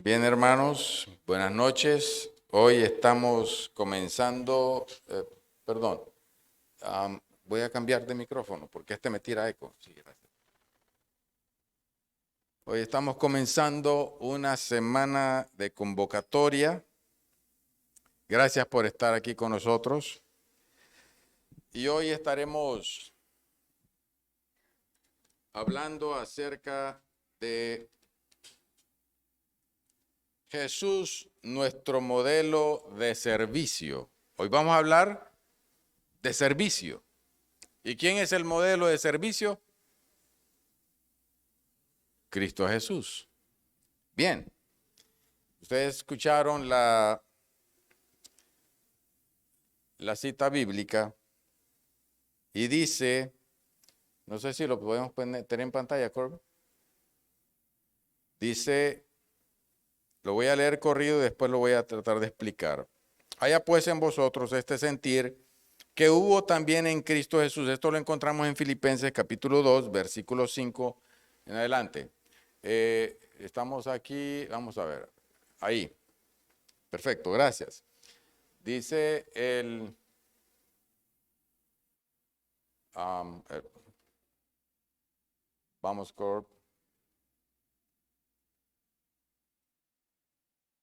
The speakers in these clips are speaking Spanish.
Bien, hermanos, buenas noches. Hoy estamos comenzando, perdón, voy a cambiar de micrófono porque este me tira eco. Sí, gracias. Hoy estamos comenzando una semana de convocatoria. Gracias por estar aquí con nosotros. Y hoy estaremos hablando acerca de Jesús, nuestro modelo de servicio. Hoy vamos a hablar de servicio. ¿Y quién es el modelo de servicio? Cristo Jesús. Bien, ustedes escucharon la cita bíblica y dice, no sé si lo podemos tener en pantalla, Corbin. Dice, lo voy a leer corrido y después lo voy a tratar de explicar. Haya pues en vosotros este sentir que hubo también en Cristo Jesús. Esto lo encontramos en Filipenses capítulo 2, versículo 5 en adelante. Estamos aquí, vamos a ver, ahí. Perfecto, gracias. Dice vamos, Corp.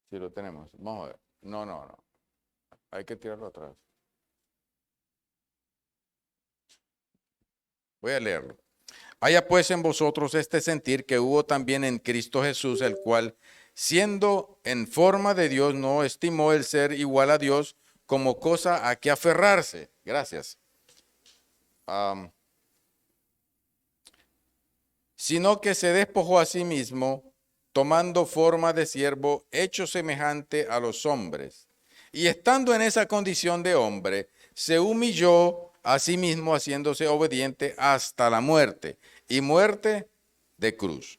Si lo tenemos. Vamos a ver. No. Hay que tirarlo atrás. Voy a leerlo. Haya pues en vosotros este sentir que hubo también en Cristo Jesús, el cual, siendo en forma de Dios, no estimó el ser igual a Dios como cosa a que aferrarse. Gracias. Sino que se despojó a sí mismo, tomando forma de siervo, hecho semejante a los hombres. Y estando en esa condición de hombre, se humilló a sí mismo, haciéndose obediente hasta la muerte, y muerte de cruz.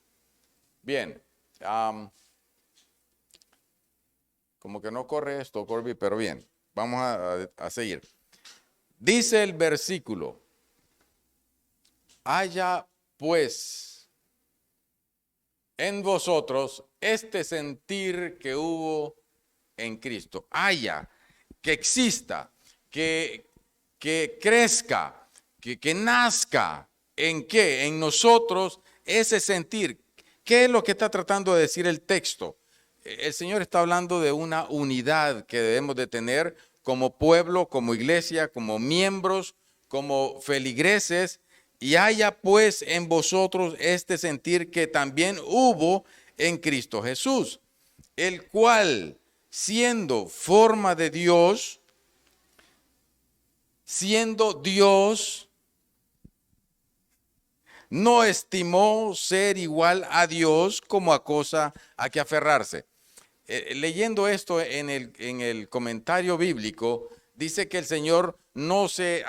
Bien, como que no corre esto, Corby, pero bien, vamos a seguir. Dice el versículo, haya pues en vosotros este sentir que hubo en Cristo. Haya, que exista, que crezca, que nazca. ¿En qué? En nosotros ese sentir. ¿Qué es lo que está tratando de decir el texto? El Señor está hablando de una unidad que debemos de tener como pueblo, como iglesia, como miembros, como feligreses. Y haya pues en vosotros este sentir que también hubo en Cristo Jesús, el cual, siendo forma de Dios, siendo Dios, no estimó ser igual a Dios como a cosa a que aferrarse. Leyendo esto en el comentario bíblico, dice que el Señor no se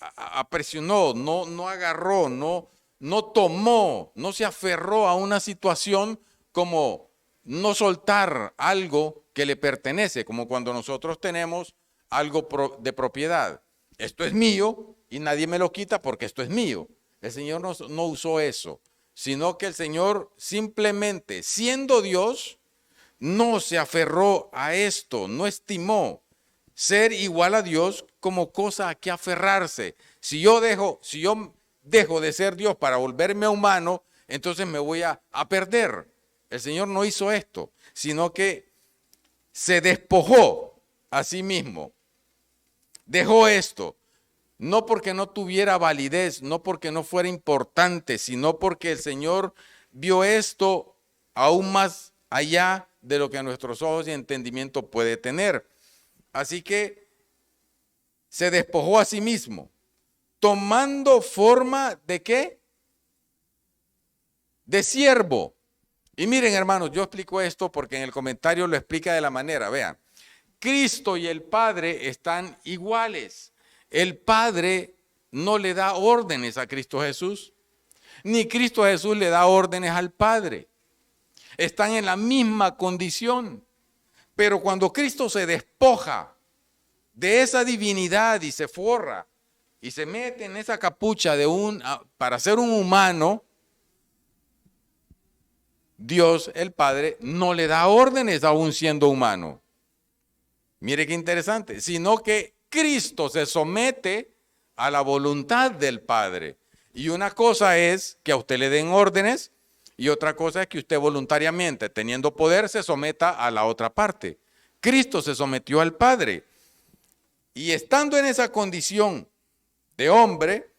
apresionó, no agarró, no tomó, no se aferró a una situación como no soltar algo que le pertenece, como cuando nosotros tenemos algo de propiedad. Esto es mío y nadie me lo quita porque esto es mío. El Señor no usó eso, sino que el Señor simplemente, siendo Dios, no se aferró a esto, no estimó ser igual a Dios como cosa a que aferrarse. Si yo dejo de ser Dios para volverme humano, entonces me voy a perder. El Señor no hizo esto, sino que se despojó a sí mismo. Dejó esto, no porque no tuviera validez, no porque no fuera importante, sino porque el Señor vio esto aún más allá de lo que a nuestros ojos y entendimiento puede tener. Así que se despojó a sí mismo, tomando forma de ¿qué? De siervo. Y miren, hermanos, yo explico esto porque en el comentario lo explica de la manera, vean, Cristo y el Padre están iguales. El Padre no le da órdenes a Cristo Jesús, ni Cristo Jesús le da órdenes al Padre. Están en la misma condición. Pero cuando Cristo se despoja de esa divinidad y se forra y se mete en esa capucha para ser un humano, Dios, el Padre, no le da órdenes aún siendo humano. Mire qué interesante, sino que Cristo se somete a la voluntad del Padre. Y una cosa es que a usted le den órdenes y otra cosa es que usted voluntariamente, teniendo poder, se someta a la otra parte. Cristo se sometió al Padre. Y estando en esa condición de hombre,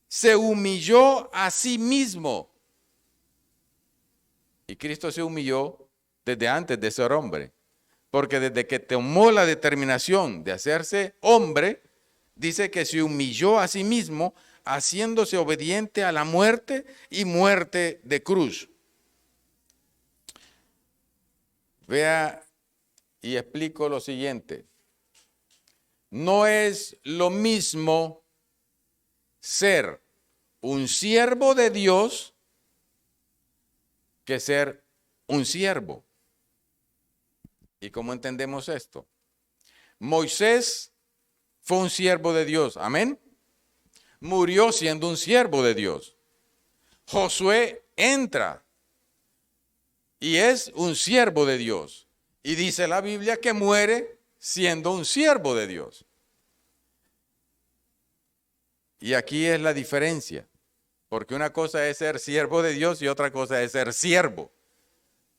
se humilló a sí mismo. Y Cristo se humilló desde antes de ser hombre. Porque desde que tomó la determinación de hacerse hombre, dice que se humilló a sí mismo, haciéndose obediente a la muerte y muerte de cruz. Vea y explico lo siguiente. No es lo mismo ser un siervo de Dios que ser un siervo. ¿Y cómo entendemos esto? Moisés fue un siervo de Dios, amén. Murió siendo un siervo de Dios. Josué entra y es un siervo de Dios. Y dice la Biblia que muere siendo un siervo de Dios. Y aquí es la diferencia, porque una cosa es ser siervo de Dios y otra cosa es ser siervo.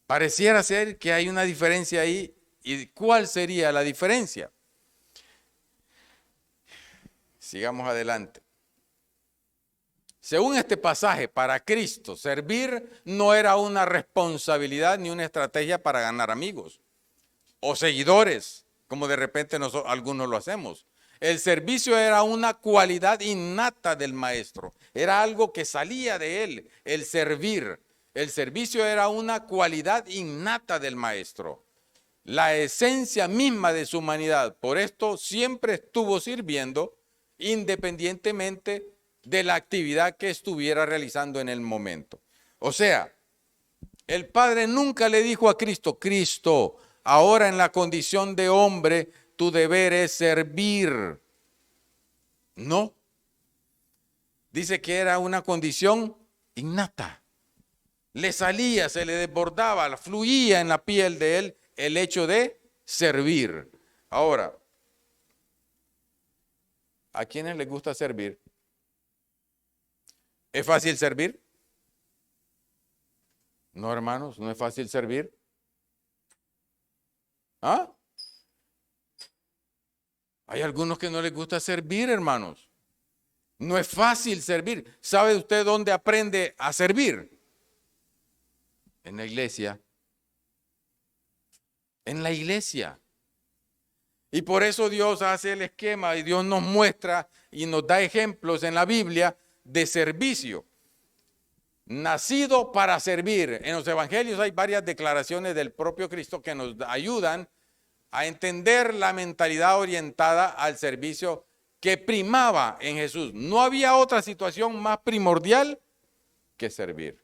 Pareciera ser que hay una diferencia ahí. ¿Y cuál sería la diferencia? Sigamos adelante. Según este pasaje, para Cristo, servir no era una responsabilidad ni una estrategia para ganar amigos o seguidores, como de repente algunos lo hacemos. El servicio era una cualidad innata del maestro, era algo que salía de él, el servir. El servicio era una cualidad innata del maestro, la esencia misma de su humanidad. Por esto siempre estuvo sirviendo independientemente de la actividad que estuviera realizando en el momento. O sea, el Padre nunca le dijo a Cristo, Cristo, ahora en la condición de hombre, tu deber es servir. No. Dice que era una condición innata. Le salía, se le desbordaba, fluía en la piel de él el hecho de servir. Ahora, ¿a quiénes les gusta servir? ¿Es fácil servir? No, hermanos, no es fácil servir. ¿Ah? Hay algunos que no les gusta servir, hermanos. No es fácil servir. ¿Sabe usted dónde aprende a servir? En la iglesia. En la iglesia. Y por eso Dios hace el esquema y Dios nos muestra y nos da ejemplos en la Biblia de servicio. Nacido para servir. En los evangelios hay varias declaraciones del propio Cristo que nos ayudan a entender la mentalidad orientada al servicio que primaba en Jesús. No había otra situación más primordial que servir.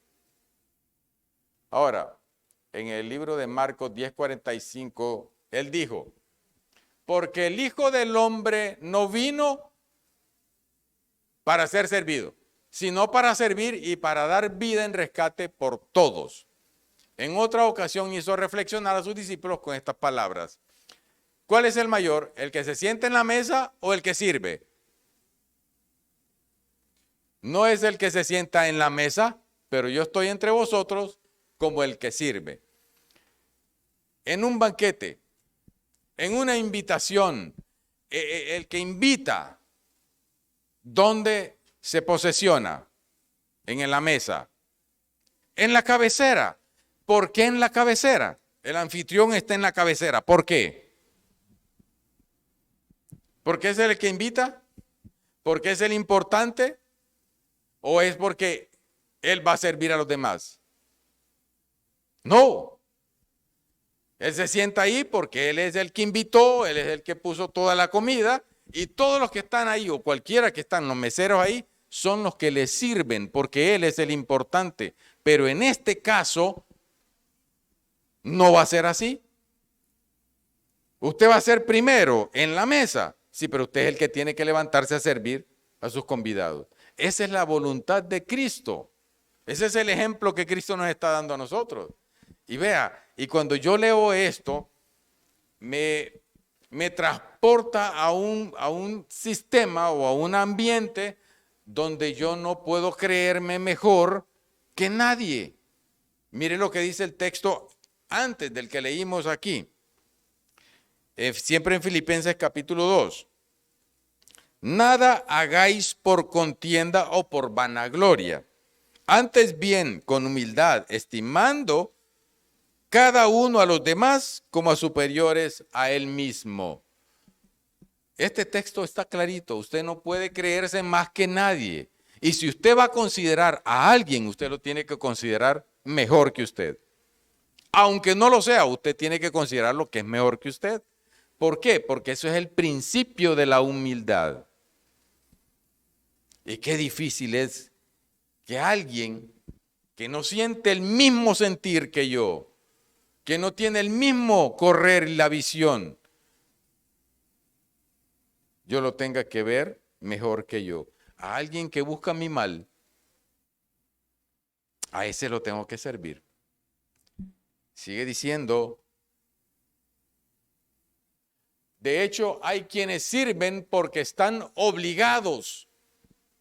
Ahora, en el libro de Marcos 10:45, él dijo, porque el Hijo del Hombre no vino para ser servido, sino para servir y para dar vida en rescate por todos. En otra ocasión hizo reflexionar a sus discípulos con estas palabras. ¿Cuál es el mayor? ¿El que se sienta en la mesa o el que sirve? No es el que se sienta en la mesa, pero yo estoy entre vosotros como el que sirve. En un banquete, en una invitación, el que invita, ¿dónde se posesiona? En la mesa. En la cabecera. ¿Por qué en la cabecera? El anfitrión está en la cabecera. ¿Por qué? ¿Porque es el que invita? ¿Porque es el importante? ¿O es porque él va a servir a los demás? No. Él se sienta ahí porque él es el que invitó, él es el que puso toda la comida y todos los que están ahí o cualquiera que están, los meseros ahí, son los que le sirven porque él es el importante. Pero en este caso, no va a ser así. Usted va a ser primero en la mesa. Sí, pero usted es el que tiene que levantarse a servir a sus convidados. Esa es la voluntad de Cristo. Ese es el ejemplo que Cristo nos está dando a nosotros. Y vea, y cuando yo leo esto, me transporta a un sistema o a un ambiente donde yo no puedo creerme mejor que nadie. Mire lo que dice el texto antes del que leímos aquí. Siempre en Filipenses capítulo 2. Nada hagáis por contienda o por vanagloria. Antes bien, con humildad, estimando cada uno a los demás como a superiores a él mismo. Este texto está clarito. Usted no puede creerse más que nadie. Y si usted va a considerar a alguien, usted lo tiene que considerar mejor que usted. Aunque no lo sea, usted tiene que considerar lo que es mejor que usted. ¿Por qué? Porque eso es el principio de la humildad. Y qué difícil es que alguien que no siente el mismo sentir que yo, que no tiene el mismo correr y la visión, yo lo tenga que ver mejor que yo. A alguien que busca mi mal, a ese lo tengo que servir. Sigue diciendo, de hecho hay quienes sirven porque están obligados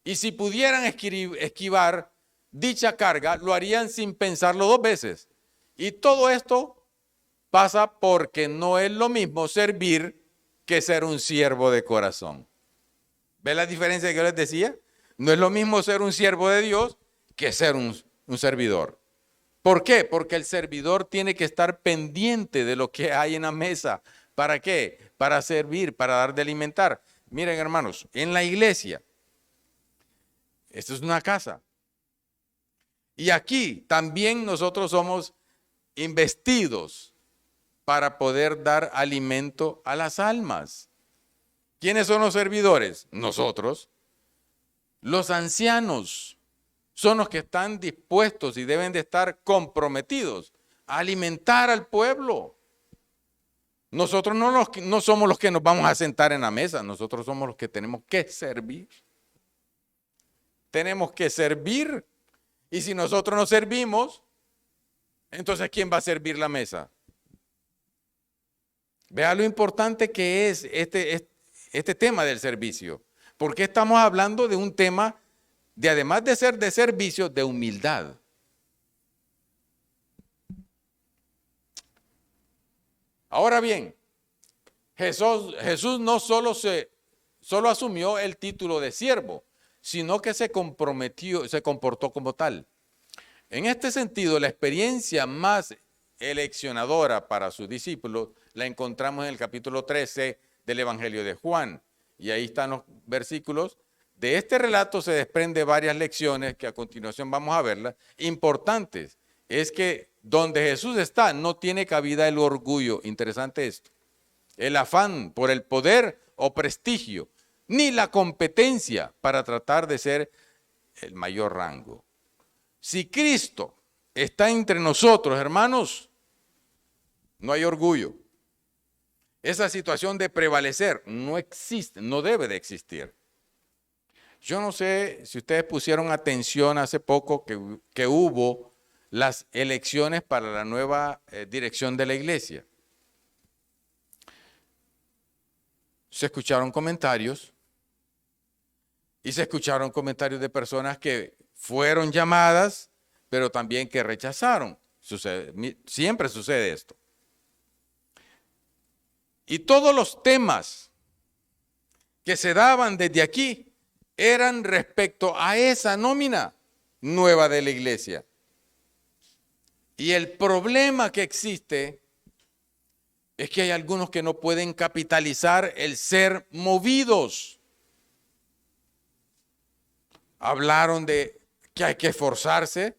y si pudieran esquivar dicha carga, lo harían sin pensarlo dos veces. Y todo esto pasa porque no es lo mismo servir que ser un siervo de corazón. ¿Ve la diferencia que yo les decía? No es lo mismo ser un siervo de Dios que ser un servidor. ¿Por qué? Porque el servidor tiene que estar pendiente de lo que hay en la mesa. ¿Para qué? Para servir, para dar de alimentar. Miren, hermanos, en la iglesia, esto es una casa. Y aquí también nosotros somos investidos para poder dar alimento a las almas. ¿Quiénes son los servidores? Nosotros. Los ancianos son los que están dispuestos y deben de estar comprometidos a alimentar al pueblo. Nosotros no somos los que nos vamos a sentar en la mesa, nosotros somos los que tenemos que servir. Tenemos que servir. Y si nosotros no servimos, entonces ¿quién va a servir la mesa? Vea lo importante que es este tema del servicio. Porque estamos hablando de un tema de, además de ser de servicio, de humildad. Ahora bien, Jesús no solo asumió el título de siervo, sino que se comportó como tal. En este sentido, la experiencia más eleccionadora para sus discípulos la encontramos en el capítulo 13 del Evangelio de Juan. Y ahí están los versículos. De este relato se desprende varias lecciones que a continuación vamos a verlas, importantes. Es que donde Jesús está no tiene cabida el orgullo, interesante esto, el afán por el poder o prestigio, ni la competencia para tratar de ser el mayor rango. Si Cristo está entre nosotros, hermanos, no hay orgullo. Esa situación de prevalecer no existe, no debe de existir. Yo no sé si ustedes pusieron atención hace poco que hubo las elecciones para la nueva dirección de la iglesia. Se escucharon comentarios y se escucharon comentarios de personas que fueron llamadas, pero también que rechazaron. Siempre sucede esto. Y todos los temas que se daban desde aquí eran respecto a esa nómina nueva de la iglesia. Y el problema que existe es que hay algunos que no pueden capitalizar el ser movidos. Hablaron de que hay que esforzarse,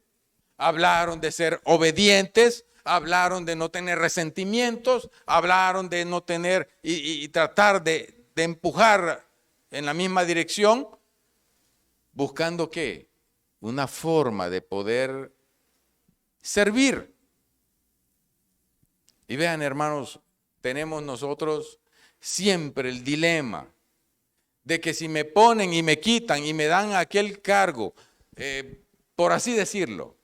hablaron de ser obedientes, hablaron de no tener resentimientos, hablaron de no tener y tratar de empujar en la misma dirección, buscando ¿qué? Una forma de poder servir. Y vean, hermanos, tenemos nosotros siempre el dilema de que si me ponen y me quitan y me dan aquel cargo, por así decirlo,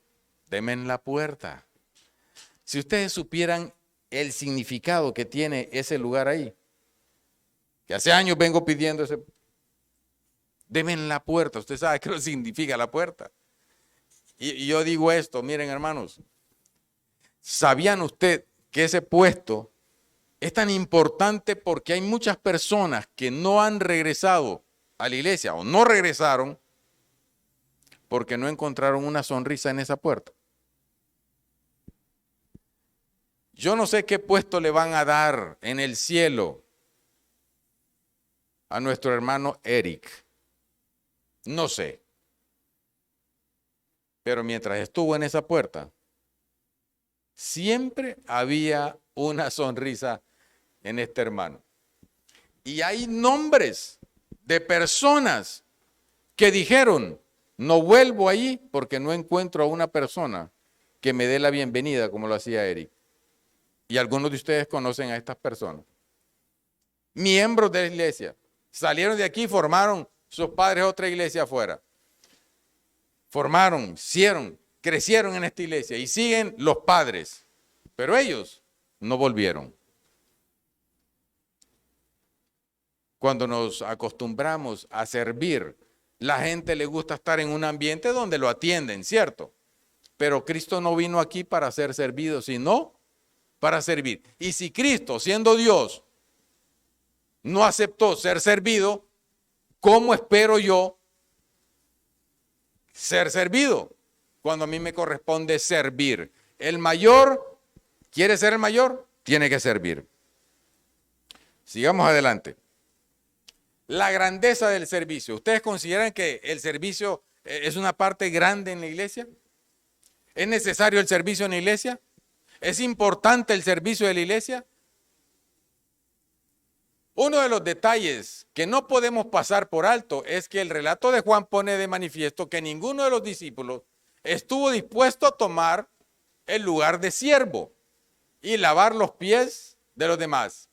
deme en la puerta. Si ustedes supieran el significado que tiene ese lugar ahí, que hace años vengo pidiendo ese, deme en la puerta. Usted sabe qué significa la puerta. Y yo digo esto, miren hermanos, ¿sabían ustedes que ese puesto es tan importante porque hay muchas personas que no han regresado a la iglesia o no regresaron porque no encontraron una sonrisa en esa puerta? Yo no sé qué puesto le van a dar en el cielo a nuestro hermano Eric. No sé. Pero mientras estuvo en esa puerta, siempre había una sonrisa en este hermano. Y hay nombres de personas que dijeron, no vuelvo ahí porque no encuentro a una persona que me dé la bienvenida como lo hacía Eric. Y algunos de ustedes conocen a estas personas. Miembros de la iglesia. Salieron de aquí, formaron sus padres otra iglesia afuera. Formaron, hicieron, crecieron en esta iglesia y siguen los padres. Pero ellos no volvieron. Cuando nos acostumbramos a servir, la gente le gusta estar en un ambiente donde lo atienden, ¿cierto? Pero Cristo no vino aquí para ser servido, sino para servir. Y si Cristo, siendo Dios, no aceptó ser servido, ¿cómo espero yo ser servido cuando a mí me corresponde servir? El mayor, ¿quiere ser el mayor? Tiene que servir. Sigamos adelante. La grandeza del servicio. ¿Ustedes consideran que el servicio es una parte grande en la iglesia? ¿Es necesario el servicio en la iglesia? ¿Es importante el servicio de la iglesia? Uno de los detalles que no podemos pasar por alto es que el relato de Juan pone de manifiesto que ninguno de los discípulos estuvo dispuesto a tomar el lugar de siervo y lavar los pies de los demás.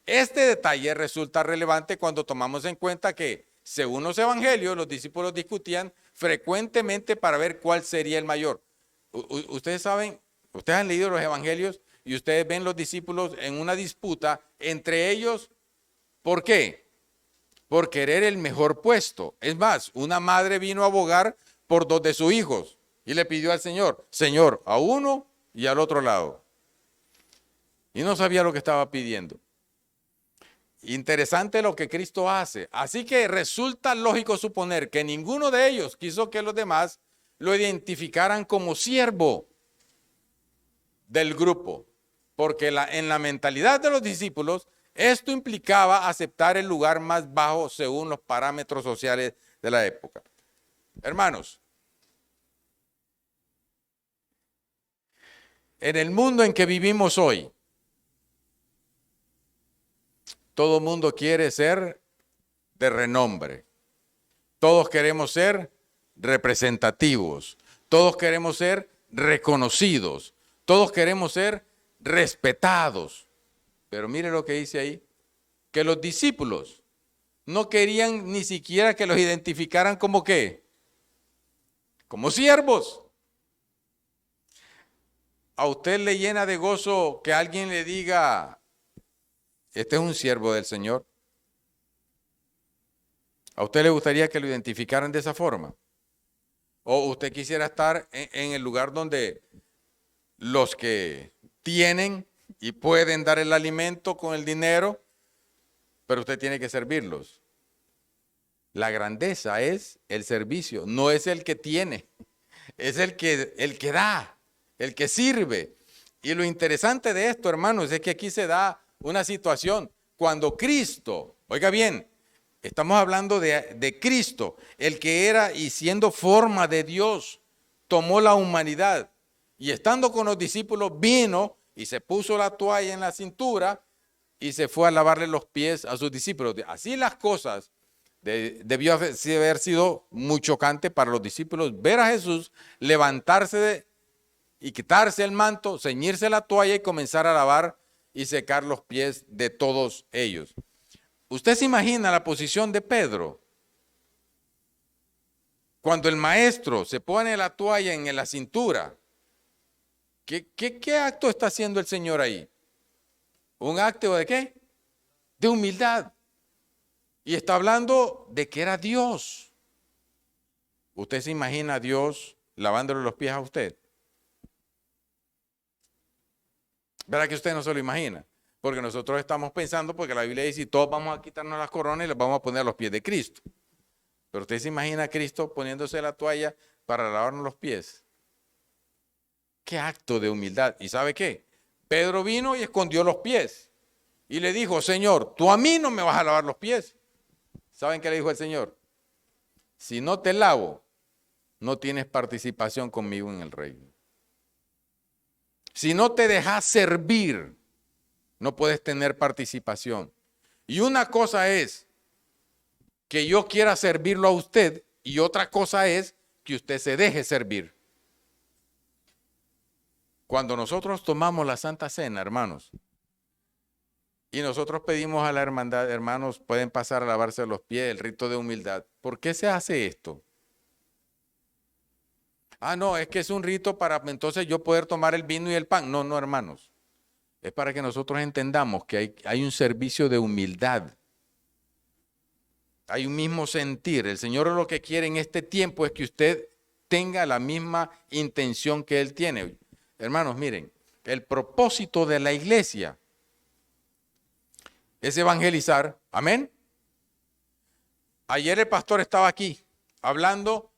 Este detalle resulta relevante cuando tomamos en cuenta que, según los evangelios, los discípulos discutían frecuentemente para ver cuál sería el mayor. Ustedes saben, ustedes han leído los evangelios y ustedes ven los discípulos en una disputa entre ellos. ¿Por qué? Por querer el mejor puesto. Es más, una madre vino a abogar por dos de sus hijos y le pidió al Señor, Señor, a uno y al otro lado. Y no sabía lo que estaba pidiendo. Interesante lo que Cristo hace. Así que resulta lógico suponer que ninguno de ellos quiso que los demás lo identificaran como siervo del grupo. Porque en la mentalidad de los discípulos, esto implicaba aceptar el lugar más bajo según los parámetros sociales de la época. Hermanos, en el mundo en que vivimos hoy, todo mundo quiere ser de renombre. Todos queremos ser representativos. Todos queremos ser reconocidos. Todos queremos ser respetados. Pero mire lo que dice ahí, que los discípulos no querían ni siquiera que los identificaran como ¿qué? Como siervos. ¿A usted le llena de gozo que alguien le diga, este es un siervo del Señor? ¿A usted le gustaría que lo identificaran de esa forma? ¿O usted quisiera estar en el lugar donde los que tienen y pueden dar el alimento con el dinero, pero usted tiene que servirlos? La grandeza es el servicio, no es el que tiene, es el que da, el que sirve. Y lo interesante de esto, hermanos, es que aquí se da una situación. Cuando Cristo, oiga bien, estamos hablando de Cristo, el que era y siendo forma de Dios, tomó la humanidad y estando con los discípulos vino y se puso la toalla en la cintura y se fue a lavarle los pies a sus discípulos. Así las cosas, debió haber sido muy chocante para los discípulos ver a Jesús levantarse y quitarse el manto, ceñirse la toalla y comenzar a lavar y secar los pies de todos ellos. ¿Usted se imagina la posición de Pedro? Cuando el maestro se pone la toalla en la cintura, ¿qué acto está haciendo el Señor ahí? ¿Un acto de qué? De humildad. Y está hablando de que era Dios. ¿Usted se imagina a Dios lavándole los pies a usted? ¿Verdad que usted no se lo imagina? Porque nosotros estamos pensando, porque la Biblia dice, todos vamos a quitarnos las coronas y las vamos a poner a los pies de Cristo. Pero usted se imagina a Cristo poniéndose la toalla para lavarnos los pies. Qué acto de humildad. ¿Y sabe qué? Pedro vino y escondió los pies. Y le dijo, Señor, tú a mí no me vas a lavar los pies. ¿Saben qué le dijo el Señor? Si no te lavo, no tienes participación conmigo en el reino. Si no te dejas servir, no puedes tener participación. Y una cosa es que yo quiera servirlo a usted y otra cosa es que usted se deje servir. Cuando nosotros tomamos la Santa Cena, hermanos, y nosotros pedimos a la hermandad, hermanos, pueden pasar a lavarse los pies, el rito de humildad. ¿Por qué se hace esto? Ah, no, es que es un rito para entonces yo poder tomar el vino y el pan. No, no, hermanos. Es para que nosotros entendamos que hay un servicio de humildad. Hay un mismo sentir. El Señor lo que quiere en este tiempo es que usted tenga la misma intención que Él tiene. Hermanos, miren, el propósito de la iglesia es evangelizar. Amén. Ayer el pastor estaba aquí hablando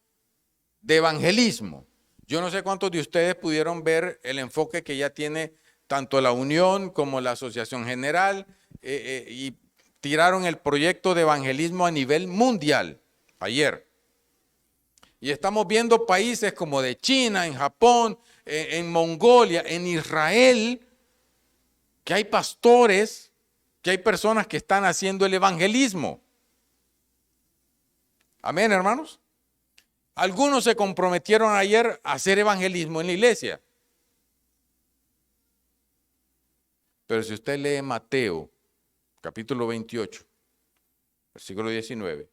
de evangelismo. Yo no sé cuántos de ustedes pudieron ver el enfoque que ya tiene tanto la Unión como la Asociación General y tiraron el proyecto de evangelismo a nivel mundial ayer. Y estamos viendo países como de China, en Japón, en Mongolia, en Israel, que hay pastores, que hay personas que están haciendo el evangelismo. Amén, hermanos. Algunos se comprometieron ayer a hacer evangelismo en la iglesia. Pero si usted lee Mateo, capítulo 28, versículo 19,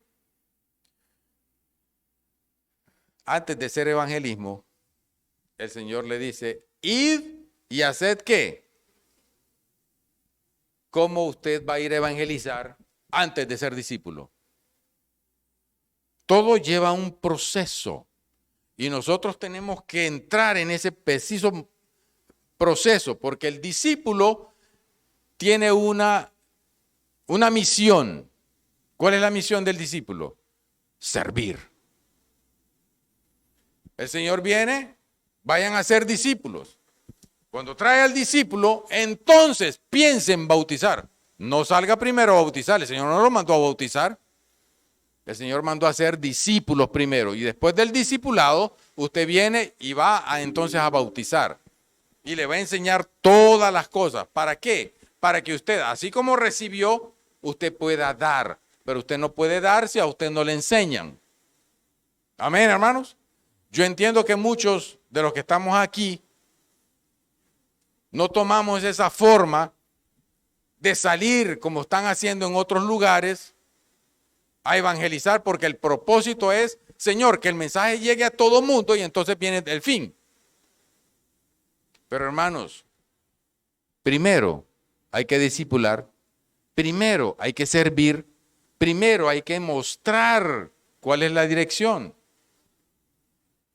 antes de hacer evangelismo, el Señor le dice, id y haced ¿qué? ¿Cómo usted va a ir a evangelizar antes de ser discípulo? Todo lleva un proceso y nosotros tenemos que entrar en ese preciso proceso porque el discípulo tiene una misión. ¿Cuál es la misión del discípulo? Servir. El Señor viene, vayan a ser discípulos. Cuando trae al discípulo, entonces piense en bautizar. No salga primero a bautizar, el Señor no lo mandó a bautizar. El Señor mandó a ser discípulos primero y después del discipulado usted viene y va entonces a bautizar y le va a enseñar todas las cosas. ¿Para qué? Para que usted, así como recibió, usted pueda dar, pero usted no puede dar si a usted no le enseñan. Amén, hermanos. Yo entiendo que muchos de los que estamos aquí no tomamos esa forma de salir como están haciendo en otros lugares a evangelizar porque el propósito es, Señor, que el mensaje llegue a todo mundo y entonces viene el fin. Pero hermanos, primero hay que discipular, primero hay que servir, primero hay que mostrar cuál es la dirección.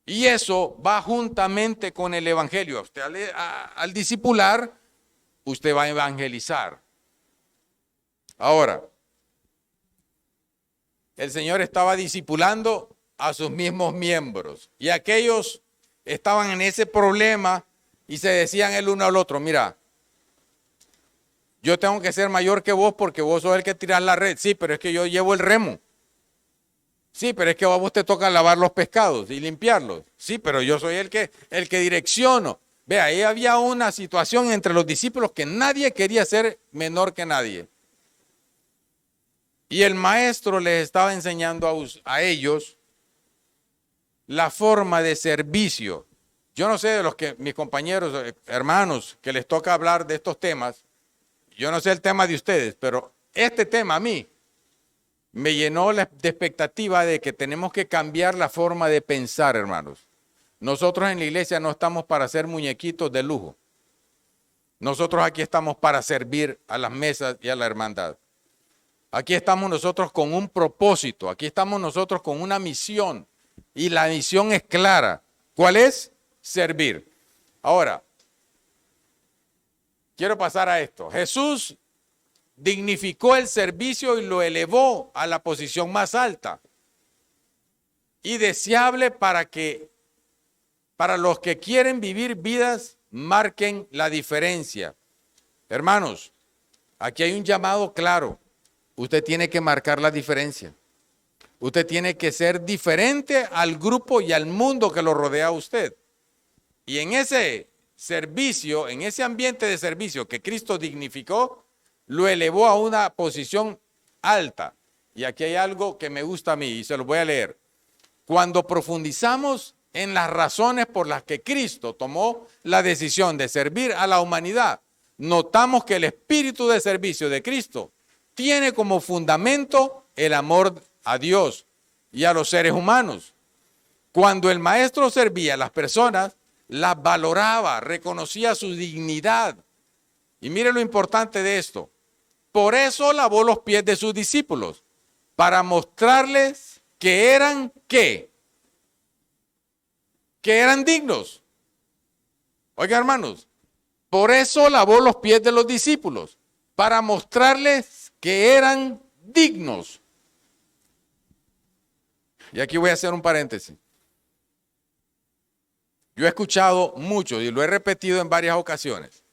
Y eso va juntamente con el evangelio. Usted al discipular, usted va a evangelizar. Ahora, el Señor estaba discipulando a sus mismos miembros y aquellos estaban en ese problema y se decían el uno al otro, mira, yo tengo que ser mayor que vos porque vos sos el que tirás la red. Sí, pero es que yo llevo el remo. Sí, pero es que a vos te toca lavar los pescados y limpiarlos. Sí, pero yo soy el que direcciono. Ve, ahí había una situación entre los discípulos que nadie quería ser menor que nadie. Y el maestro les estaba enseñando a ellos la forma de servicio. Yo no sé de los que mis compañeros, hermanos, que les toca hablar de estos temas, yo no sé el tema de ustedes, pero este tema a mí me llenó de expectativa de que tenemos que cambiar la forma de pensar, hermanos. Nosotros en la iglesia no estamos para ser muñequitos de lujo. Nosotros aquí estamos para servir a las mesas y a la hermandad. Aquí estamos nosotros con un propósito, aquí estamos nosotros con una misión y la misión es clara. ¿Cuál es? Servir. Ahora, quiero pasar a esto. Jesús dignificó el servicio y lo elevó a la posición más alta y deseable para los que quieren vivir vidas marquen la diferencia. Hermanos, aquí hay un llamado claro. Usted tiene que marcar la diferencia. Usted tiene que ser diferente al grupo y al mundo que lo rodea a usted. Y en ese servicio, en ese ambiente de servicio que Cristo dignificó, lo elevó a una posición alta. Y aquí hay algo que me gusta a mí y se lo voy a leer. Cuando profundizamos en las razones por las que Cristo tomó la decisión de servir a la humanidad, notamos que el espíritu de servicio de Cristo tiene como fundamento el amor a Dios y a los seres humanos. Cuando el maestro servía a las personas, las valoraba, reconocía su dignidad. Y mire lo importante de esto. Por eso lavó los pies de sus discípulos, para mostrarles que eran ¿qué? Que eran dignos. Oigan, hermanos, por eso lavó los pies de los discípulos, para mostrarles que eran dignos. Y aquí voy a hacer un paréntesis. Yo he escuchado mucho y lo he repetido en varias ocasiones,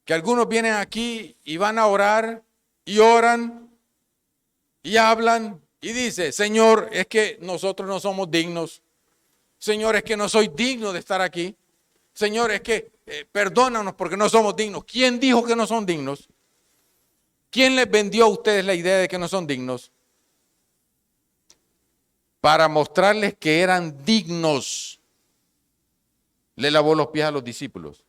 que algunos vienen aquí y van a orar y oran y hablan y dicen, Señor, es que nosotros no somos dignos. Señor, es que no soy digno de estar aquí. Señor, es que perdónanos porque no somos dignos. ¿Quién dijo que no son dignos? ¿Quién les vendió a ustedes la idea de que no son dignos? Para mostrarles que eran dignos, le lavó los pies a los discípulos.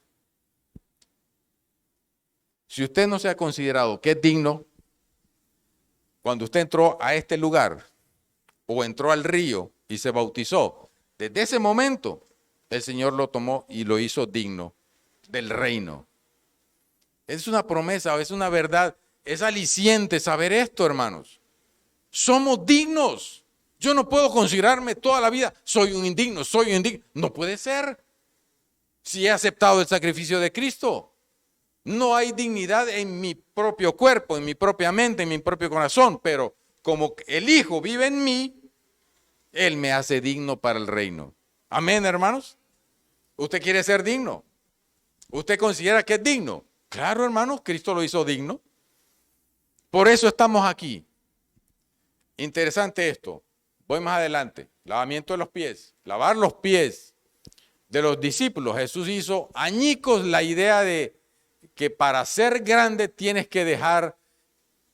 Si usted no se ha considerado que es digno, cuando usted entró a este lugar o entró al río y se bautizó, desde ese momento el Señor lo tomó y lo hizo digno del reino. Es una promesa, es una verdad, es aliciente saber esto, hermanos. Somos dignos. Yo no puedo considerarme toda la vida, soy un indigno. No puede ser. Si he aceptado el sacrificio de Cristo, no hay dignidad en mi propio cuerpo, en mi propia mente, en mi propio corazón, pero como el Hijo vive en mí, Él me hace digno para el reino. Amén, hermanos. ¿Usted quiere ser digno? ¿Usted considera que es digno? Claro, hermanos, Cristo lo hizo digno. Por eso estamos aquí. Interesante esto. Voy más adelante. Lavamiento de los pies. Lavar los pies de los discípulos. Jesús hizo añicos la idea de que para ser grande tienes que dejar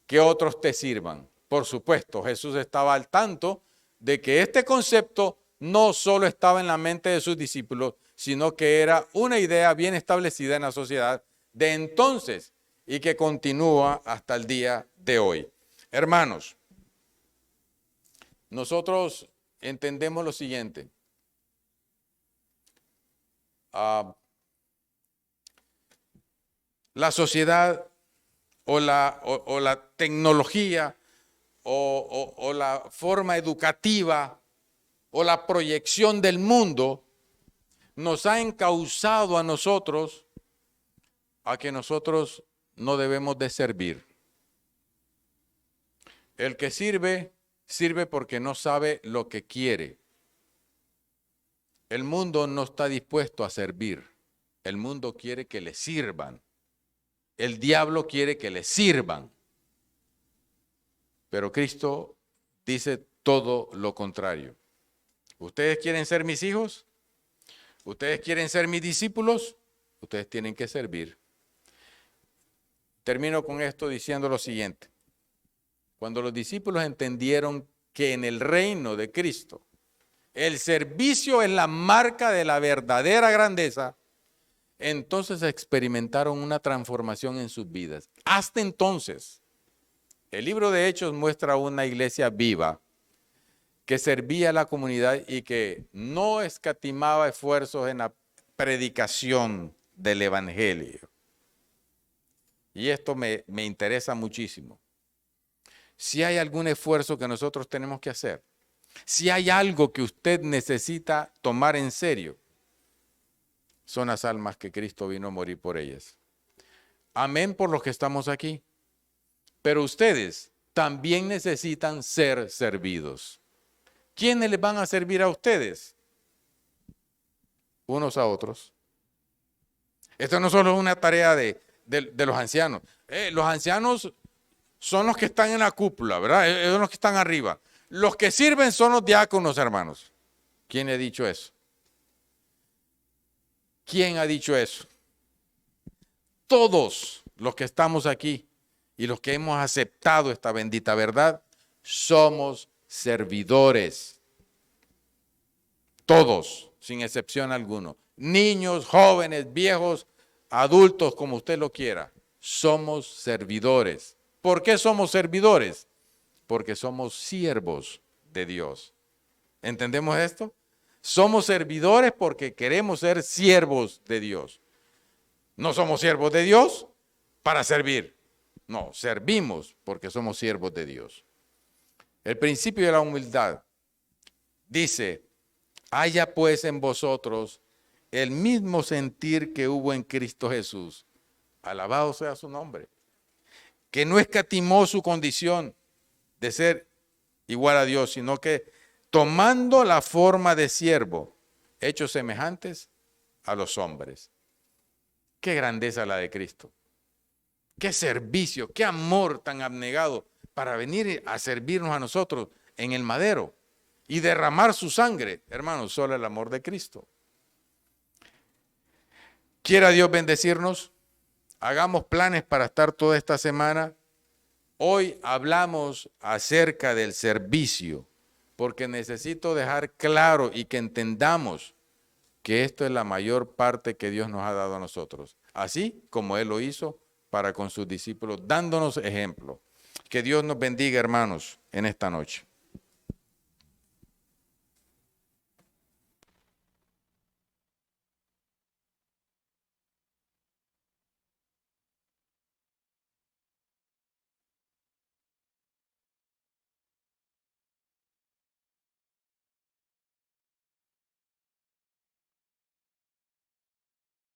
que otros te sirvan. Por supuesto, Jesús estaba al tanto de que este concepto no solo estaba en la mente de sus discípulos, sino que era una idea bien establecida en la sociedad de entonces y que continúa hasta el día de hoy. Hermanos, nosotros entendemos lo siguiente. La sociedad o la tecnología o la forma educativa o la proyección del mundo nos ha encauzado a nosotros a que nosotros no debemos de servir. El que sirve, sirve porque no sabe lo que quiere. El mundo no está dispuesto a servir. El mundo quiere que le sirvan. El diablo quiere que le sirvan. Pero Cristo dice todo lo contrario. ¿Ustedes quieren ser mis hijos? ¿Ustedes quieren ser mis discípulos? Ustedes tienen que servir. Termino con esto diciendo lo siguiente. Cuando los discípulos entendieron que en el reino de Cristo el servicio es la marca de la verdadera grandeza, entonces experimentaron una transformación en sus vidas. Hasta entonces, El libro de Hechos muestra una iglesia viva que servía a la comunidad y que no escatimaba esfuerzos en la predicación del evangelio. Y esto me interesa muchísimo. Si hay algún esfuerzo que nosotros tenemos que hacer, si hay algo que usted necesita tomar en serio, son las almas que Cristo vino a morir por ellas. Amén por los que estamos aquí. Pero ustedes también necesitan ser servidos. ¿Quiénes les van a servir a ustedes? Unos a otros. Esto no solo es una tarea de los ancianos. Los ancianos son los que están en la cúpula, ¿verdad? Son los que están arriba. Los que sirven son los diáconos, hermanos. ¿Quién ha dicho eso? ¿Quién ha dicho eso? Todos los que estamos aquí y los que hemos aceptado esta bendita verdad, somos servidores. Todos, sin excepción alguna. Niños, jóvenes, viejos, adultos, como usted lo quiera. Somos servidores. ¿Por qué somos servidores? Porque somos siervos de Dios. ¿Entendemos esto? Somos servidores porque queremos ser siervos de Dios. No somos siervos de Dios para servir. No, servimos porque somos siervos de Dios. El principio de la humildad dice, haya pues en vosotros el mismo sentir que hubo en Cristo Jesús. Alabado sea su nombre. Que no escatimó su condición de ser igual a Dios, sino que tomando la forma de siervo, hechos semejantes a los hombres. Qué grandeza la de Cristo. Qué servicio, qué amor tan abnegado para venir a servirnos a nosotros en el madero y derramar su sangre. Hermanos, solo el amor de Cristo. Quiera Dios bendecirnos. Hagamos planes para estar toda esta semana. Hoy hablamos acerca del servicio, porque necesito dejar claro y que entendamos que esto es la mayor parte que Dios nos ha dado a nosotros, así como Él lo hizo para con sus discípulos, dándonos ejemplo. Que Dios nos bendiga, hermanos, en esta noche.